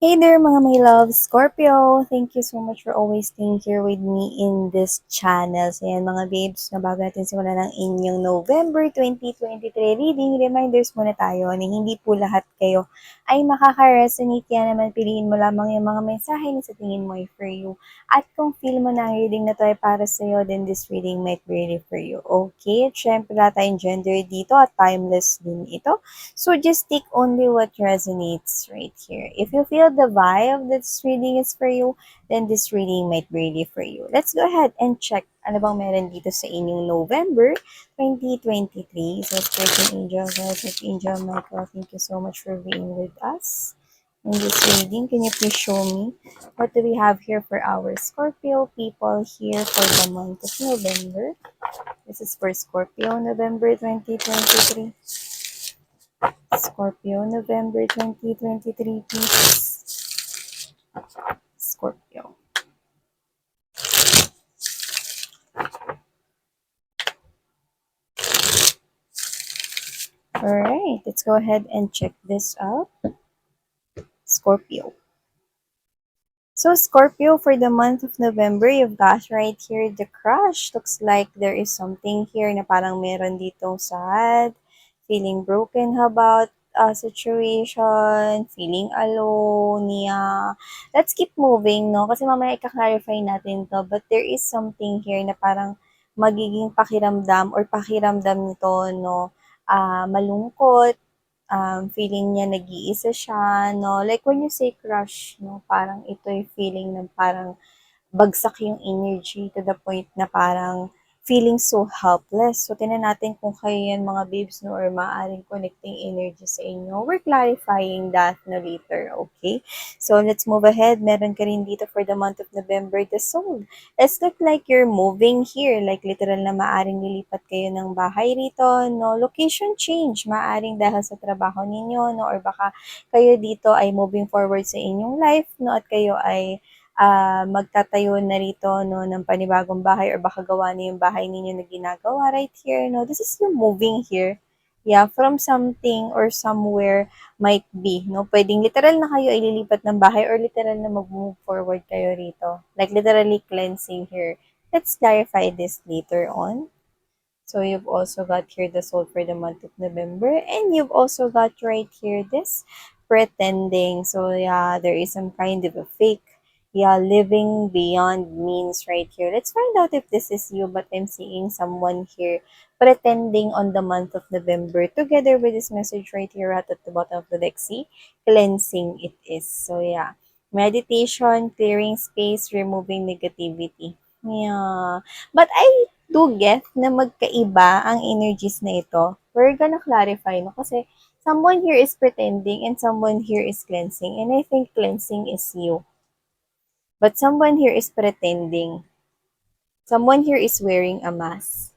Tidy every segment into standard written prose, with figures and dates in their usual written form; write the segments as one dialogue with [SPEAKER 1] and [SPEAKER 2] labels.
[SPEAKER 1] Hey there mga my love, Scorpio! Thank you so much for always staying here with me in this channel. So yan mga babes, na bago natin simulan ng inyong November 2023 reading, reminders muna tayo na hindi po lahat kayo ay makaka-resonate. Yan naman, piliin mo lamang yung mga mensahe na sa tingin mo ay for you. At kung feel mo na ang reading na to ay para sa'yo, then this reading might be really for you. Okay? At syempre wala tayong gender dito at timeless din ito. So just take only what resonates right here. If you feel the vibe that this reading is for you, then this reading might be really for you. Let's go ahead and check ano bang meron dito sa inyong November 2023. So Spirit Angel, guys, Angel Michael, thank you so much for being with us in this reading. Can you please show me what do we have here for our Scorpio people here for the month of November? This is for Scorpio, November 2023. Scorpio, November 2023, please. Scorpio. Alright, let's go ahead and check this out. Scorpio. So Scorpio, for the month of November, you've got right here the crush. Looks like there is something here na parang meron ditong sad, feeling broken about a situation, feeling alone, yeah. Let's keep moving, no? Kasi mamaya i-clarify natin to. But there is something here na parang magiging pakiramdam or pakiramdam nito, no? Malungkot, feeling niya nag-iisa siya, no? Like when you say crush, no, parang ito yung feeling ng parang bagsak yung energy to the point na parang feeling so helpless. So, tinan natin kung kayo yan mga babes, no, or maaaring connecting energy sa inyo. We're clarifying that no later, okay? So, let's move ahead. Meron ka rin dito for the month of November, the soul. It's not like you're moving here, like literal na maaaring lilipat kayo ng bahay rito, no? Location change, maaaring dahil sa trabaho ninyo, no? Or baka kayo dito ay moving forward sa inyong life, no? At kayo ay magtatayo na rito no, ng panibagong bahay or baka gawa na yung bahay ninyo na ginagawa right here. No? This is you moving here. Yeah, from something or somewhere might be. No? Pwedeng literal na kayo ay lilipat ng bahay or literal na mag-move forward kayo rito. Like literally cleansing here. Let's clarify this later on. So you've also got here the soul for the month of November, and you've also got right here this pretending. So yeah, there is some kind of a fake, yeah, living beyond means right here. Let's find out if this is you, but I'm seeing someone here pretending on the month of November together with this message right here at the bottom of the deck. See, cleansing it is. So yeah, meditation, clearing space, removing negativity. Yeah. But I do get na magkaiba ang energies na ito. We're gonna clarify, no? Kasi someone here is pretending and someone here is cleansing. And I think cleansing is you. But someone here is pretending. Someone here is wearing a mask.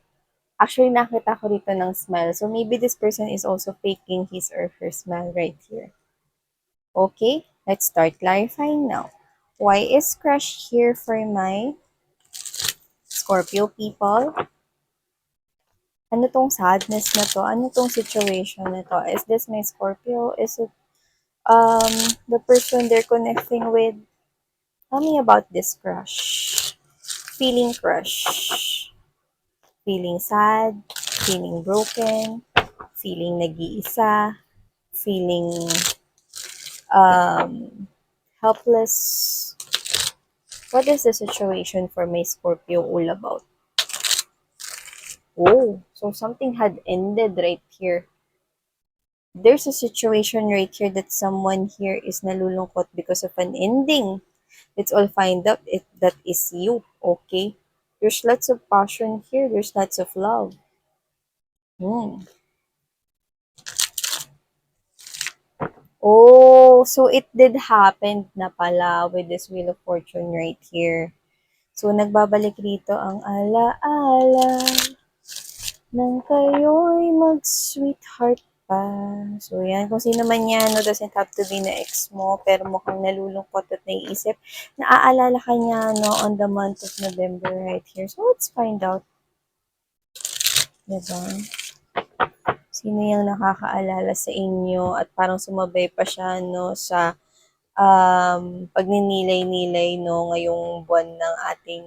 [SPEAKER 1] Actually, nakita ko rito ng smile. So maybe this person is also faking his or her smile right here. Okay, let's start clarifying now. Why is crush here for my Scorpio people? Ano tong sadness na to? Ano tong situation na to? Is this my Scorpio? Is it the person they're connecting with? Tell me about this crush. Feeling crush. Feeling sad. Feeling broken. Feeling nag-iisa. Feeling helpless. What is the situation for my Scorpio all about? Oh, so something had ended right here. There's a situation right here that someone here is nalulungkot because of an ending. Let's all find out if that is you, okay? There's lots of passion here. There's lots of love. Hmm. Oh, so it did happen na pala with this Wheel of Fortune right here. So, nagbabalik rito ang alaala nang kayo'y mag-sweetheart pa. So, yan. Kung sino man yan, no, doesn't have to be na ex mo, pero mukhang nalulungkot at naiisip. Naaalala ka niya, no, on the month of November right here. So, let's find out. Diba? Sino yung nakakaalala sa inyo at parang sumabay pa siya, no, sa pagninilay-nilay, no, ngayong buwan ng ating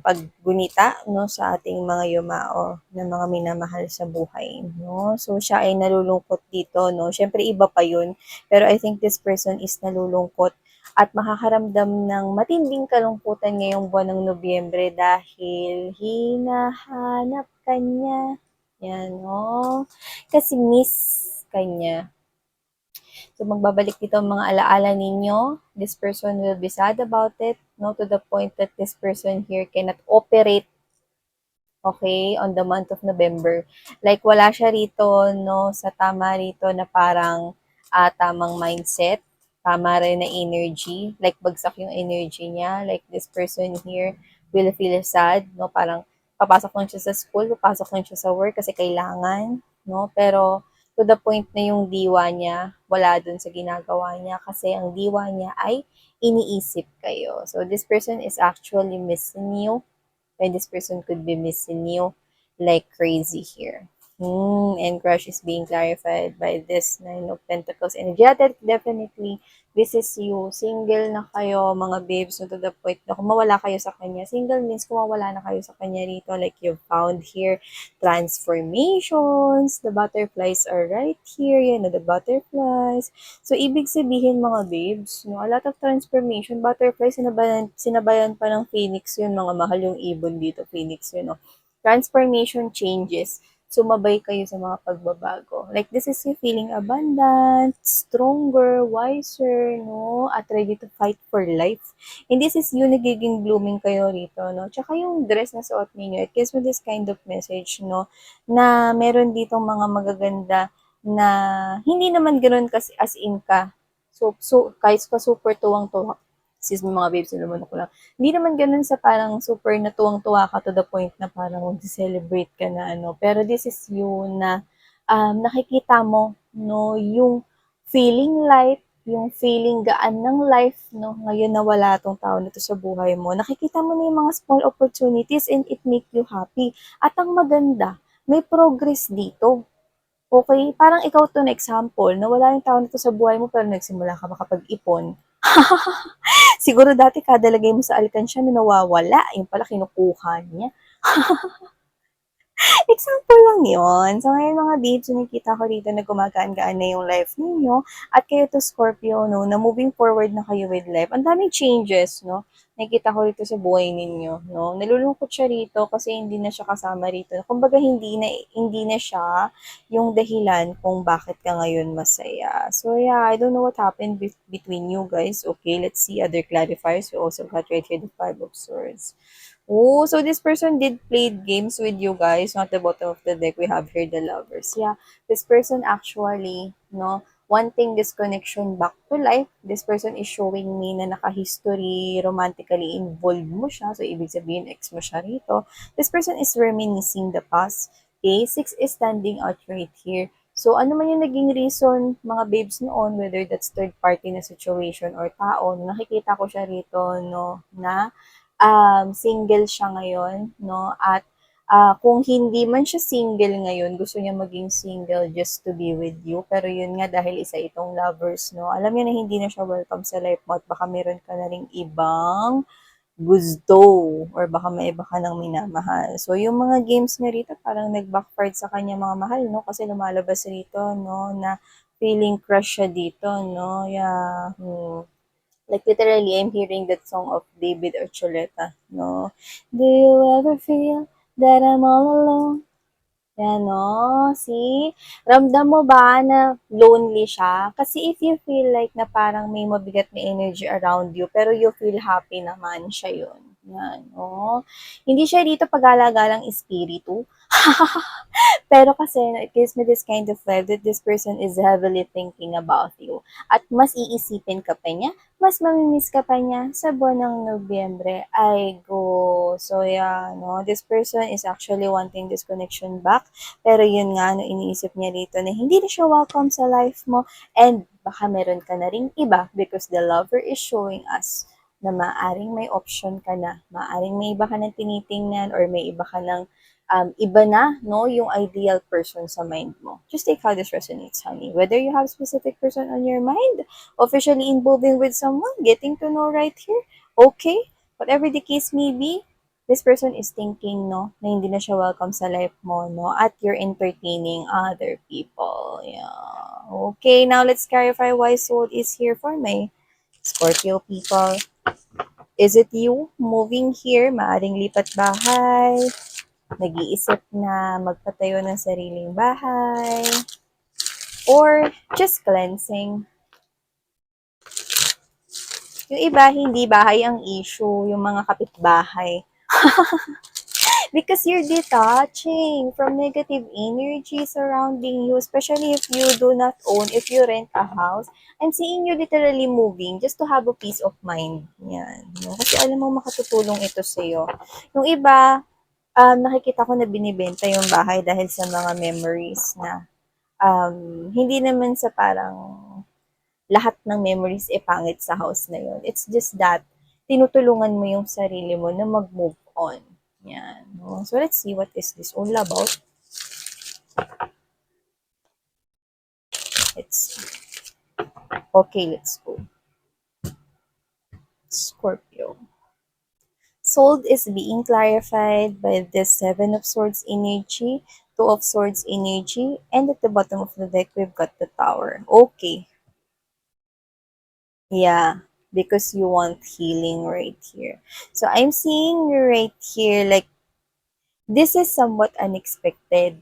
[SPEAKER 1] paggunita, no, sa ating mga yumao na mga minamahal sa buhay, no. So, siya ay nalulungkot dito, no. Siyempre, iba pa yun. Pero I think this person is nalulungkot at makakaramdam ng matinding kalungkutan ngayong buwan ng Nobyembre dahil hinahanap ka niya. Yan, no. Kasi miss ka niya. So, magbabalik dito ang mga alaala ninyo. This person will be sad about it, no, to the point that this person here cannot operate, okay, on the month of November. Like, wala siya rito, no, sa tama rito na parang tamang mindset, tama rin na energy, like bagsak yung energy niya. Like, this person here will feel sad, no, parang papasok lang siya sa school, papasok lang siya sa work kasi kailangan, no, pero to the point na yung diwa niya, wala dun sa ginagawa niya kasi ang diwa niya ay iniisip kayo. So, this person is actually missing you when this person could be missing you like crazy here. And crush is being clarified by this Nine of Pentacles energy. Yeah, definitely, this is you. Single na kayo, mga babes, no, to the point na kung mawala kayo sa kanya. Single means kung mawala na kayo sa kanya rito, like you've found here, transformations, the butterflies are right here, yan, the butterflies. So, ibig sabihin, mga babes, no, a lot of transformation, butterflies, sinabayan pa ng phoenix yun, mga mahal yung ibon dito, phoenix yun, no. Transformation changes, sumabay kayo sa mga pagbabago. Like, this is you feeling abundant, stronger, wiser, no? At ready to fight for life. And this is you nagiging blooming kayo rito, no? Tsaka yung dress na suot ninyo, it gives me this kind of message, no? Na meron ditong mga magaganda na hindi naman ganoon kasi as in ka. So kahit ka super tuwang-tuwa, excuse me mga babes, naman ako lang. Hindi naman ganun sa parang super natuwang-tuwa ka to the point na parang mag-celebrate ka na ano. Pero this is you na nakikita mo, no, yung feeling light, yung feeling gaan ng life, no, ngayon na wala tong tao na to sa buhay mo. Nakikita mo na yung mga small opportunities and it make you happy. At ang maganda, may progress dito. Okay, parang ikaw to na example, na wala yung tao na to sa buhay mo pero nagsimula ka makapag-ipon. Siguro dati kada lagay mo sa alkansya na nawawala, yung pala kinukuha niya. Example lang yon. So, ngayon mga babes, nakikita ko dito na gumagaan-gaan na yung life ninyo. At kayo to Scorpio, no, na moving forward na kayo with life. Ang daming changes, no. Nakikita ko dito sa buhay ninyo, no. Nalulungkot siya rito kasi hindi na siya kasama rito. Kumbaga, hindi na siya yung dahilan kung bakit ka ngayon masaya. So, yeah, I don't know what happened between you guys. Okay, let's see other clarifiers. We also got right here the Five of Swords. Oh, so this person did play games with you guys, not the bottom of the deck. We have here the lovers. Yeah, this person actually, no, wanting this connection back to life. This person is showing me na naka-history, romantically involved mo siya. So, ibig sabihin, ex mo siya rito. This person is reminiscing the past. Okay, 6 is standing out right here. So, ano man yung naging reason, mga babes noon, whether that's third party na situation or tao, nakikita ko siya rito, no, na single siya ngayon, no? At kung hindi man siya single ngayon, gusto niya maging single just to be with you. Pero yun nga, dahil isa itong lovers, no? Alam niya na hindi na siya welcome sa life mo at baka meron ka na ring ibang gusto or baka may iba ka ng minamahal. So, yung mga games niya rito parang nag-backfired sa kanya mga mahal, no? Kasi lumalabas rito, no, na feeling crush siya dito, no? Yeah. Like literally, I'm hearing that song of David Archuleta, no? Do you ever feel that I'm all alone? Yan, no? See? Ramdam mo ba na lonely siya? Kasi if you feel like na parang may mabigat na energy around you, pero you feel happy naman siya yun. Yan, no? Hindi siya dito pag-alagalang espiritu. Pero kasi, no, it gives me this kind of vibe that this person is heavily thinking about you. At mas iisipin ka pa niya, mas mamimiss ka pa niya sa buwan ng Nobyembre. Ay, go. So, yeah, no, this person is actually wanting this connection back. Pero yun nga, no, iniisip niya dito na hindi na siya welcome sa life mo. And baka meron ka na ring iba because the lover is showing us na maaring may option ka na. Maaring may iba ka na tinitingnan or may iba ka ng iba na, no, yung ideal person sa mind mo. Just take how this resonates, honey. Whether you have specific person on your mind, officially involving with someone, getting to know right here, okay, whatever the case may be, this person is thinking, no, na hindi na siya welcome sa life mo, no, at you're entertaining other people. Yeah. Okay, now let's clarify why soul is here for my Scorpio people. Is it you moving here? Maaring lipat bahay, nag-iisip na magpatayo ng sariling bahay, or just cleansing. Yung iba, hindi bahay ang issue, yung mga kapitbahay. Because you're detaching from negative energy surrounding you, especially if you do not own, if you rent a house. I'm seeing you literally moving just to have a peace of mind. Yan. No? Kasi alam mo, makatutulong ito sa'yo. Yung iba, nakikita ko na binibenta yung bahay dahil sa mga memories na hindi naman sa parang lahat ng memories e pangit sa house na yun. It's just that tinutulungan mo yung sarili mo na mag-move on. Yan. No? So let's see what is this all about. Let's see. Okay, let's go. Scorpio. Soul is being clarified by the Seven of Swords energy, Two of Swords energy, and at the bottom of the deck, we've got the Tower. Okay. Yeah, because you want healing right here. So I'm seeing you right here, like, this is somewhat unexpected,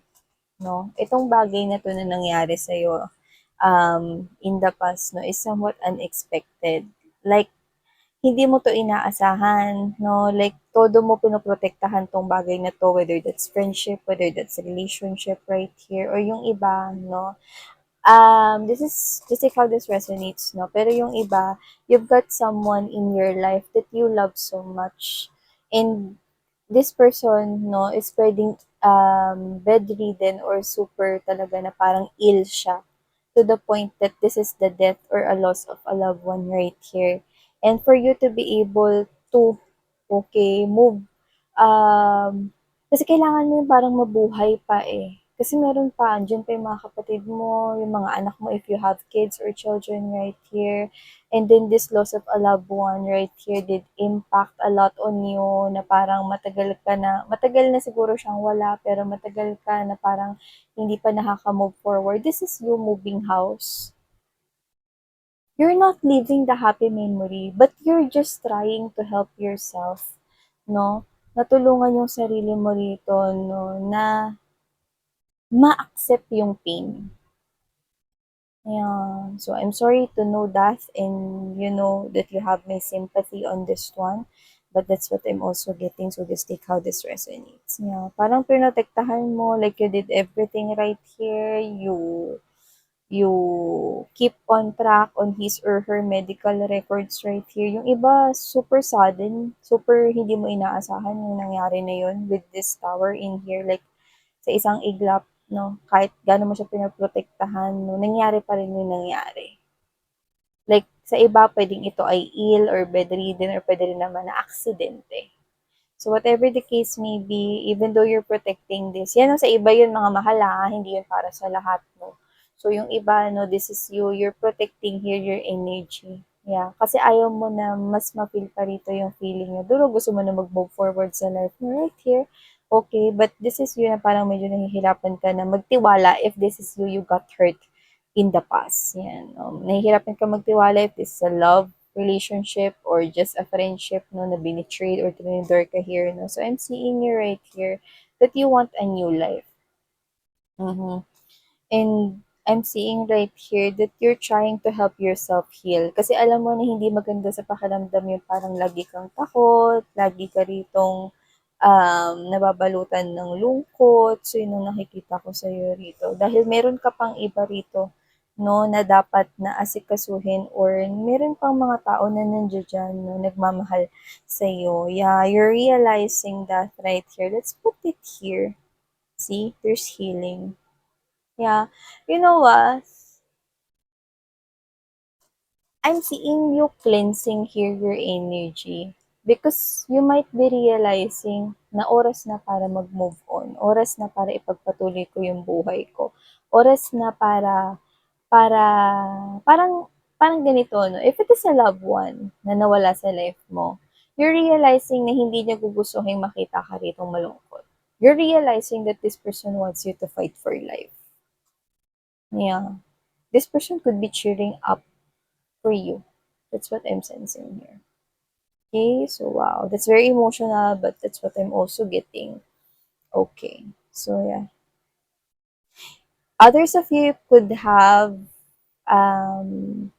[SPEAKER 1] no? Itong bagay na to na nangyari sa'yo in the past, no, is somewhat unexpected. Like, hindi mo to inaasahan, no? Like, todo mo pinoprotektahan tong bagay na to, whether that's friendship, whether that's relationship right here, or yung iba, no? This is just like how this resonates, no? Pero yung iba, you've got someone in your life that you love so much. And this person, no, is pwedeng bedridden or super talaga na parang ill siya to the point that this is the death or a loss of a loved one right here. And for you to be able to, okay, move, kasi kailangan mo yung parang mabuhay pa eh. Kasi meron pa, andyan pa yung mga kapatid mo, yung mga anak mo if you have kids or children right here. And then this loss of a loved one right here did impact a lot on you na parang matagal na siguro siyang wala, pero matagal ka na parang hindi pa nakaka-move forward. This is you moving house. You're not living the happy memory, but you're just trying to help yourself, no? Natulungan yung sarili mo rito, no, na ma-accept yung pain. Yeah. So I'm sorry to know that, and you know that you have my sympathy on this one. But that's what I'm also getting. So just take how this resonates. Yeah. Parang pinotektahan mo, like you did everything right here. You keep on track on his or her medical records right here. Yung iba, super sudden, super hindi mo inaasahan yung nangyari na yun with this tower in here. Like, sa isang iglap, no, kahit gaano mo siya pinoprotektahan, no, nangyari pa rin yung nangyari. Like, sa iba, pwedeng ito ay ill or bedridden or pwede rin naman na aksidente. So whatever the case may be, even though you're protecting this, yan sa iba yun mga mahal hindi yun para sa lahat, no. So yung iba, no, this is you, you're protecting here your energy. Yeah, kasi ayaw mo na mas ma-feel pa rito yung feeling na duro gusto mo na mag-move forward sa life mo right here. Okay, but this is you na parang medyo nahihirapan ka na magtiwala if this is you, you got hurt in the past. Yan. Nahihirapan ka magtiwala if this is a love relationship or just a friendship, no, na binitrade or tinidor ka here, no. So I'm seeing you right here that you want a new life. Mm-hmm. And I'm seeing right here that you're trying to help yourself heal. Kasi alam mo na hindi maganda sa pakiramdam yung parang lagi kang takot, lagi ka ritong nababalutan ng lungkot. So, yun ang nakikita ko sa iyo rito. Dahil meron ka pang iba rito, no, na dapat na asikasuhin or meron pang mga tao na nandiyan dyan, no, nagmamahal sa iyo. Yeah, you're realizing that right here. Let's put it here. See, there's healing. Yeah. You know what? I'm seeing you cleansing here your energy Because you might be realizing na oras na para mag-move on, oras na para ipagpatuloy ko yung buhay ko, oras na para parang parang ganito 'no, if it is a loved one na nawala sa life mo, you're realizing na hindi niya gugustuhing makita ka ritong malungkot. You're realizing that this person wants you to fight for life. Yeah. This person could be cheering up for you. That's what I'm sensing here. Okay, so wow, that's very emotional, but that's what I'm also getting. Okay, so yeah. Others of you could have um,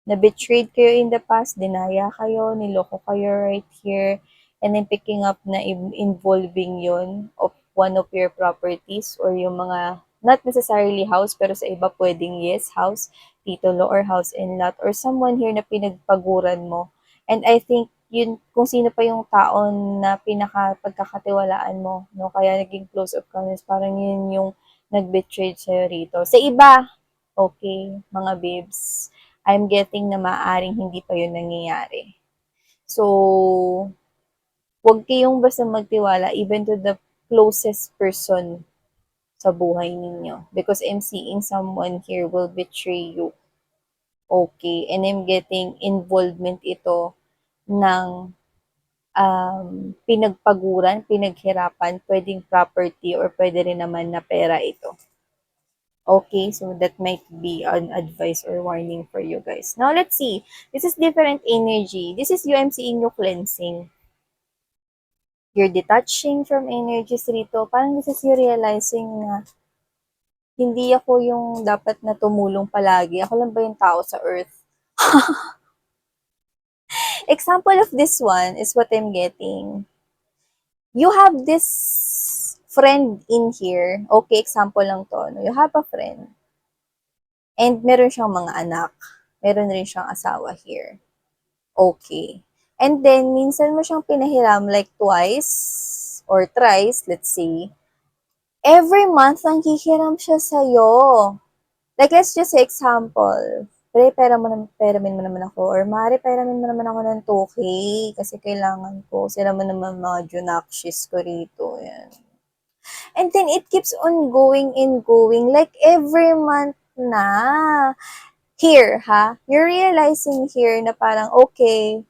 [SPEAKER 1] na-betrayed kayo in the past, dinaya kayo, niloko kayo right here, and then picking up na involving yon of one of your properties or yung mga, not necessarily house, pero sa iba pwedeng yes, house, titulo, or house and lot, or someone here na pinagpaguran mo. And I think yun, kung sino pa yung taon na pagkakatiwalaan mo, no? Kaya naging close of kindness, parang yun yung nag-betray sa'yo rito. Sa iba, okay, mga babes, I'm getting na maaring hindi pa yun nangyayari. So, huwag kayong basta magtiwala even to the closest person sa buhay ninyo. Because I'm seeing someone here will betray you. Okay. And I'm getting involvement ito ng pinagpaguran, pinaghirapan, pwedeng property or pwede rin naman na pera ito. Okay, so that might be an advice or warning for you guys. Now, let's see. This is different energy. This is you, I'm seeing you cleansing. You're detaching from energies rito. Parang this is you realizing na hindi ako yung dapat na tumulong palagi. Ako lang ba yung tao sa earth? Example of this one is what I'm getting. You have this friend in here. Okay, example lang to. No? You have a friend. And meron siyang mga anak. Meron rin siyang asawa here. Okay. And then, minsan mo siyang pinahiram like twice or thrice, let's say. Every month, ang hihiram siya sa'yo. Like, let's just say example. Pre, peramin mo naman ako. Or, Mari, peramin mo naman ako ng 2K kasi kailangan ko. Sila mo naman mga junakshis ko rito. Yan. And then, it keeps on going and going. Like, every month na. Here, ha? You're realizing here na parang, okay,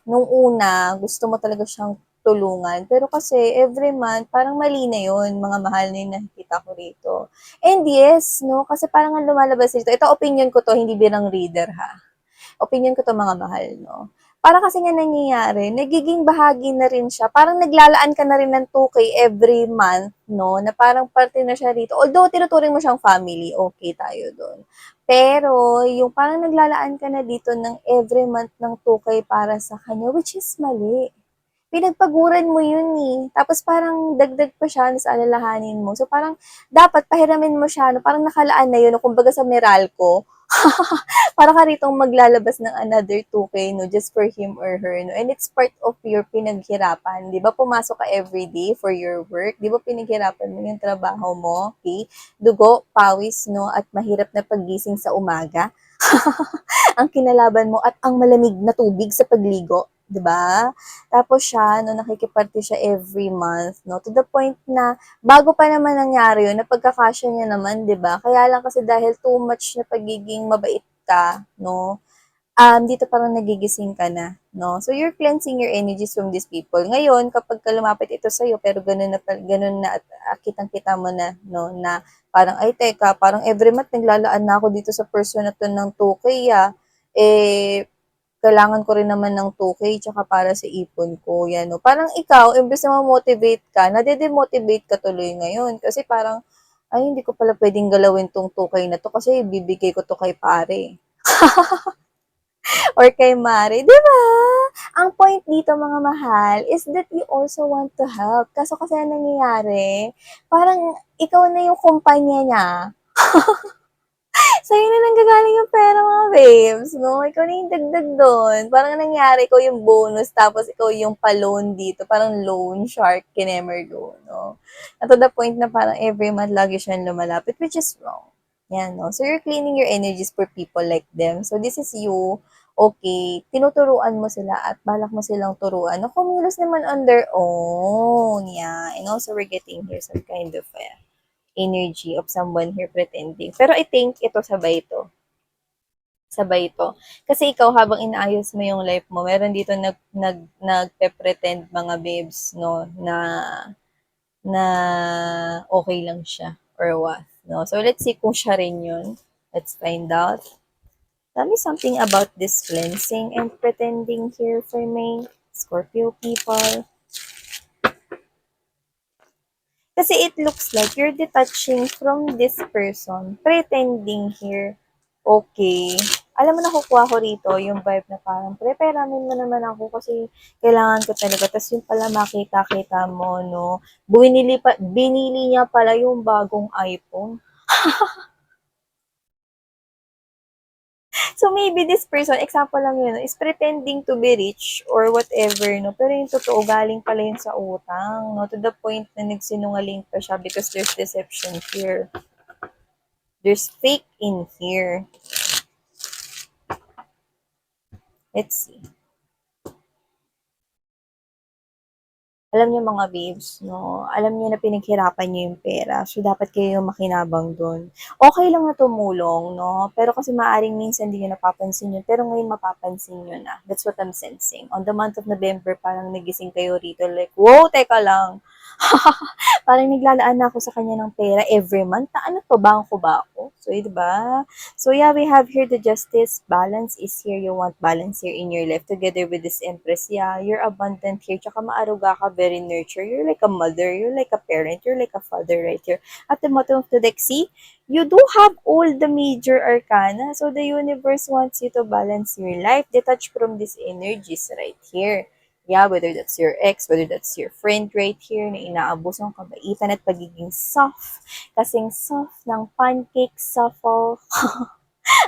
[SPEAKER 1] nung una, gusto mo talaga siyang tulungan. Pero kasi, every month, parang mali na yun, mga mahal na yung nakikita ko rito. And yes, no, kasi parang ang lumalabas dito, ito opinion ko to, hindi bilang reader ha. Opinion ko to mga mahal, no. Para kasi nga nangyayari, nagiging bahagi na rin siya. Parang naglalaan ka na rin ng 2K every month, no, na parang parte na siya rito. Although, tinuturing mo siyang family, okay tayo doon. Pero, yung parang naglalaan ka na dito ng every month ng 2K para sa kanya, which is mali. Pinagpaguran mo yun eh. Tapos parang dagdag pa siya sa alalahanin mo. So parang dapat pahiramin mo siya, no? Parang nakalaan na yun, no? Kumbaga sa Meralco, para ka ritong maglalabas ng another 2K, no, just for him or her, no, and it's part of your pinaghirapan, di ba, pumasok ka everyday for your work, di ba, pinaghirapan mo yung trabaho mo, okay, dugo, pawis, no, at mahirap na paggising sa umaga, ang kinalaban mo at ang malamig na tubig sa pagligo, 'di ba? Tapos siya, no, nakikiparte siya every month, no, to the point na bago pa naman nangyari yun, napagkakasya niya naman, 'di ba? Kaya lang kasi dahil too much na pagiging mabait ka, no, dito parang nagigising ka na, no? So, you're cleansing your energies from these people. Ngayon, kapag lumapit ito sa'yo, pero ganun na, at kitang-kita mo na, no, na parang, ay, teka, parang every month naglalaan na ako dito sa person na to ng 2K, eh, kailangan ko rin naman ng 2K tsaka para sa ipon ko, yan, no? Parang ikaw, imbes na ma-motivate ka, nade-demotivate ka tuloy ngayon. Kasi parang, ay, hindi ko pala pwedeng galawin tong 2K na to kasi bibigay ko to kay pare. Or kay Mari, di ba? Ang point dito mga mahal is that you also want to help. Kaso kasi ang nangyayari, parang ikaw na yung kumpanya niya. Sa'yo na nanggagaling yung pera mga babes, no? Ikaw na yung dagdag doon. Parang nangyari, ikaw yung bonus, tapos ikaw yung pa-loan dito. Parang loan shark, kinemerdo, no? And to the point na parang every month lagi siyang lumalapit, which is wrong. Yan, no? So, you're cleaning your energies for people like them. So, this is you okay, tinuturuan mo sila at balak mo silang turuan na kumilos naman on their own. Yeah. And also, we're getting here some kind of energy of someone here pretending. Pero I think ito sabay ito. Sabay ito. Kasi ikaw habang inaayos mo yung life mo, meron dito nagpe-pretend mga babes, no, na okay lang siya or what, no? So let's see kung siya rin yun. Let's find out. Tell me something about this cleansing and pretending here for me, Scorpio people. Kasi it looks like you're detaching from this person, pretending here. Okay. Alam mo, nakukuha ko rito yung vibe na parang, pre-peramin mo naman ako kasi kailangan ko talaga. Tapos yung pala makita-kita mo, no? Binili niya pala yung bagong iPhone. So maybe this person, example lang yun, is pretending to be rich or whatever, no? Pero yung totoo, galing pala yun sa utang, no? To the point na nagsinungaling pa siya because there's deception here. There's fake in here. Let's see. Alam niyo mga babes, no, alam niyo na pinaghirapan niyo yung pera, so dapat kayo yung makinabang dun. Okay lang na tumulong, no, pero kasi maaaring minsan hindi niyo napapansin yun, pero ngayon mapapansin niyo na. That's what I'm sensing. On the month of November, parang nagising kayo rito, like, wow, teka lang. Parang naglalaan na ako sa kanya ng pera every month. Na ano to, bangko ba ako? So, di ba? So, yeah, we have here the justice. Balance is here. You want balance here in your life together with this empress. Yeah, you're abundant here. Tsaka maaruga ka, very nurture. You're like a mother. You're like a parent. You're like a father right here. At the bottom of the deck, see, you do have all the major arcana. So, the universe wants you to balance your life. Detach from these energies right here. Yeah, whether that's your ex, whether that's your friend right here na inaabos ang kabaitan at pagiging soft. Kasing soft ng pancake, supple,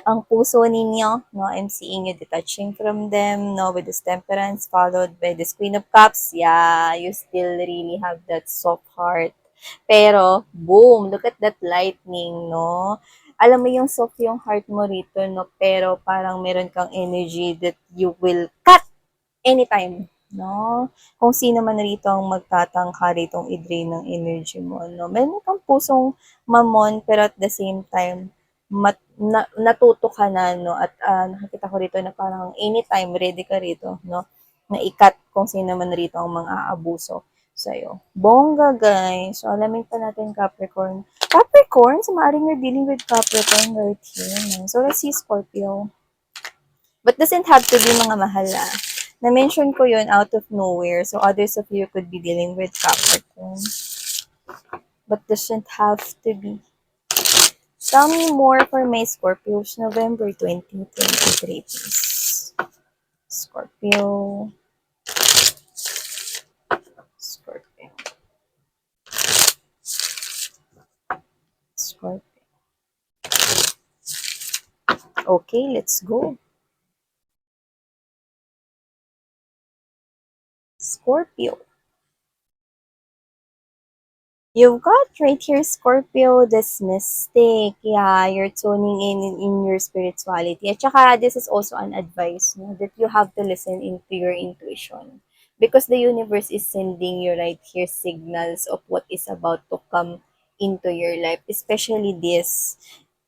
[SPEAKER 1] ang puso ninyo, no? I'm seeing you detaching from them, no? With this temperance followed by this Queen of Cups. Yeah, you still really have that soft heart. Pero, boom, look at that lightning, no? Alam mo yung soft yung heart mo rito, no? Pero parang meron kang energy that you will cut anytime, no? Kung sino man rito ang magtatangka ritong i-drain ng energy mo, no? Meron kang pusong mamon, pero at the same time, natuto ka na, no? At nakikita ko rito na parang anytime ready ka rito, no? Na ikat kung sino man rito ang mga aabuso sa'yo. Bongga, guys. So, alamin pa natin Capricorn. Capricorn, so maaaring you're dealing with Capricorn right here. No? So, let's see Scorpio. But doesn't have to be mga mahal Na-mention ko yun out of nowhere. So, others of you could be dealing with Capricorn. But doesn't have to be. Tell me more for my Scorpios November 2023, please. Scorpio. Scorpio. Scorpio. Okay, let's go. Scorpio. You've got right here, Scorpio, this mystic. Yeah, you're tuning in your spirituality. At saka, this is also an advice, no, that you have to listen into your intuition. Because the universe is sending you right here signals of what is about to come into your life. Especially this.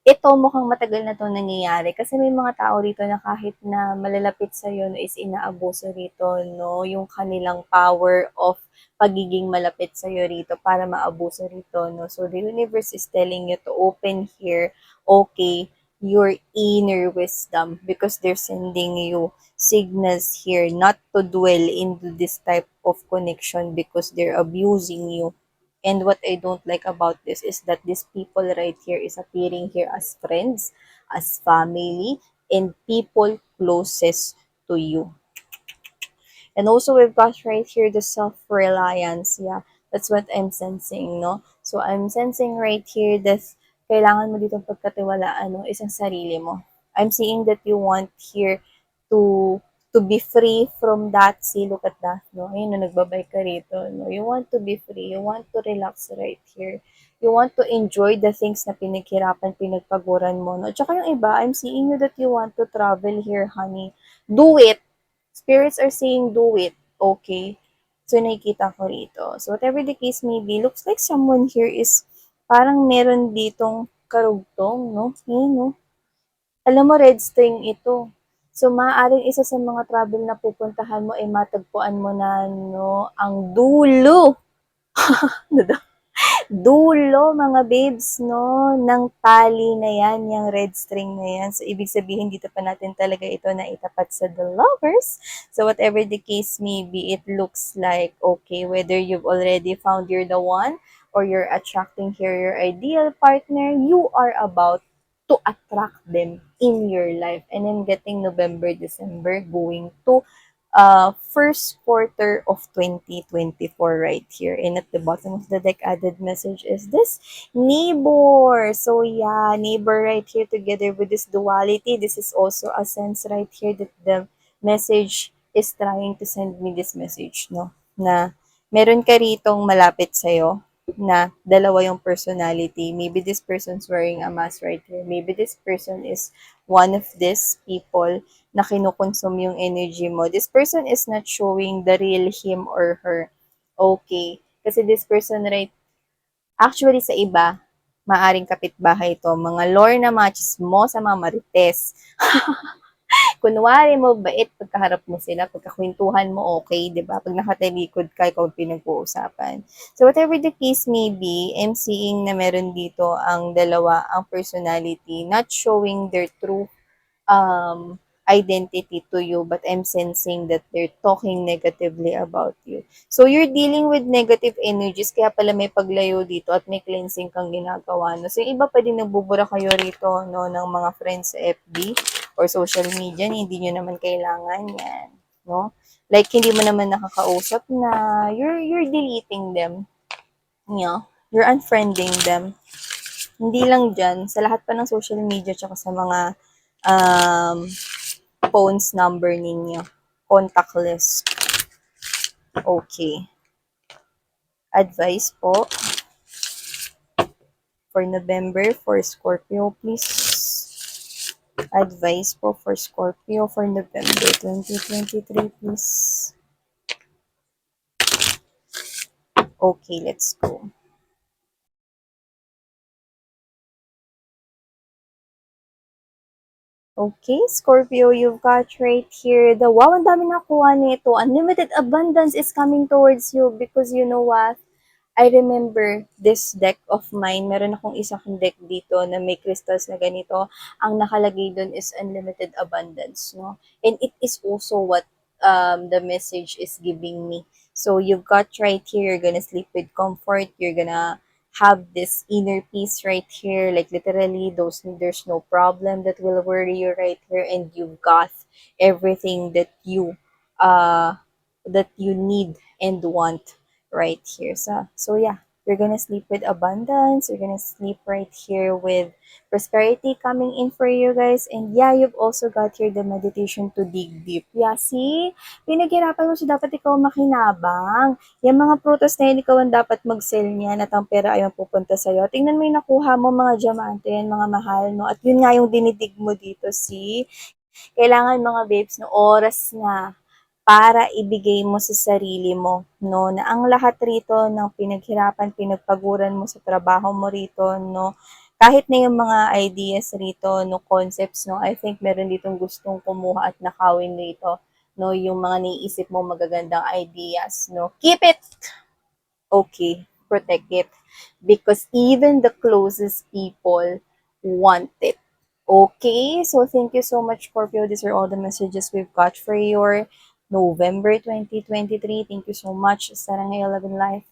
[SPEAKER 1] Ito mukhang matagal na 'tong nangyayari kasi may mga tao rito na kahit na malalapit sa'yo no, is inaabuso rito 'no, yung kanilang power of pagiging malapit sa'yo rito para maabuso rito 'no. So, the universe is telling you to open here, okay, your inner wisdom because they're sending you signals here not to dwell into this type of connection because they're abusing you. And what I don't like about this is that these people right here is appearing here as friends, as family, and people closest to you. And also we've got right here the self-reliance. Yeah, that's what I'm sensing, no? So I'm sensing right here that kailangan mo dito pagkatiwalaan, no, is ang sarili mo. I'm seeing that you want here to be free from that. See, look at that, no? Ayun, no, nagbabay ka rito, no? You want to be free. You want to relax right here. You want to enjoy the things na pinaghirapan, pinagpaguran mo, no? Tsaka yung iba, I'm seeing you that you want to travel here, honey. Do it! Spirits are saying do it. Okay? So, nakikita ko rito. So, whatever the case may be, looks like someone here is parang meron ditong karugtong, no? Yun, no? Alam mo, red string ito. So, maaaring isa sa mga travel na pupuntahan mo ay matagpuan mo na, no, ang dulo. Dulo, mga babes, no, ng tali na yan, yung red string na yan. So, ibig sabihin, dito pa natin talaga ito na itapat sa the lovers. So, whatever the case may be, it looks like, okay, whether you've already found you're the one, or you're attracting here your ideal partner, you are about to attract them in your life. And then getting November, December, going to first quarter of 2024 right here. And at the bottom of the deck, added message is this neighbor. So yeah, neighbor right here together with this duality. This is also a sense right here that the message is trying to send me this message, no? Na meron ka ritong malapit sa'yo na dalawa yung personality. Maybe this person's wearing a mask right here. Maybe this person is one of these people na kinukonsume yung energy mo. This person is not showing the real him or her. Okay. Kasi this person, right, actually sa iba, maaring kapitbahay to. Mga Lorna, mga chismosa, mga marites. Kunwari mo, bait pagkaharap mo sila, pagkakwentuhan mo, okay, di ba? Pag nakatalikod ka, ikaw pinag-uusapan. So, whatever the case may be, I'm seeing na meron dito ang dalawa, ang personality, not showing their true identity to you, but I'm sensing that they're talking negatively about you. So, you're dealing with negative energies, kaya pala may paglayo dito at may cleansing kang ginagawa. No? So, yung iba pa din nagbubura kayo rito no, ng mga friends sa FB or social media, hindi nyo naman kailangan yan. No? Like, hindi mo naman nakakausap na you're deleting them. You know? You're unfriending them. Hindi lang dyan, sa lahat pa ng social media tsaka sa mga um, phones number ninyo. Contact list. Okay. Advice po for November for Scorpio, please. Advice po for Scorpio for November 2023, please. Okay, let's go. Okay, Scorpio, you've got right here the wow, ang dami nakuha nito. Unlimited abundance is coming towards you because you know what? I remember this deck of mine. Meron akong isang deck dito na may crystals na ganito. Ang nakalagay doon is unlimited abundance, no? And it is also what the message is giving me. So you've got right here, you're gonna sleep with comfort. You're gonna have this inner peace right here. Like literally, there's no problem that will worry you right here, and you've got everything uh that you need and want right here. So yeah, you're gonna sleep with abundance. You're gonna sleep right here with prosperity coming in for you guys. And yeah, you've also got here the meditation to dig deep. Yeah, see? Pinaghirapan mo siya, dapat ikaw makinabang. Yung mga prutas na yun, ikaw ang dapat mag-sell niyan at ang pera ay pupunta sa'yo. Tingnan mo yung nakuha mo, mga diamante yan, mga mahal, no? At yun nga yung dinidig mo dito, see? Kailangan mga babes, no, oras na para ibigay mo sa sarili mo, no, na ang lahat rito ng pinaghirapan, pinagpaguran mo sa trabaho mo rito, no, kahit na yung mga ideas rito, no, concepts, no, I think meron ditong gustong kumuha at nakawin rito, no, yung mga naiisip mo magagandang ideas, no, keep it, okay, protect it, because even the closest people want it. Okay, so thank you so much, Scorpio. These are all the messages we've got for your November 2023. Thank you so much, Sarang 11 Life.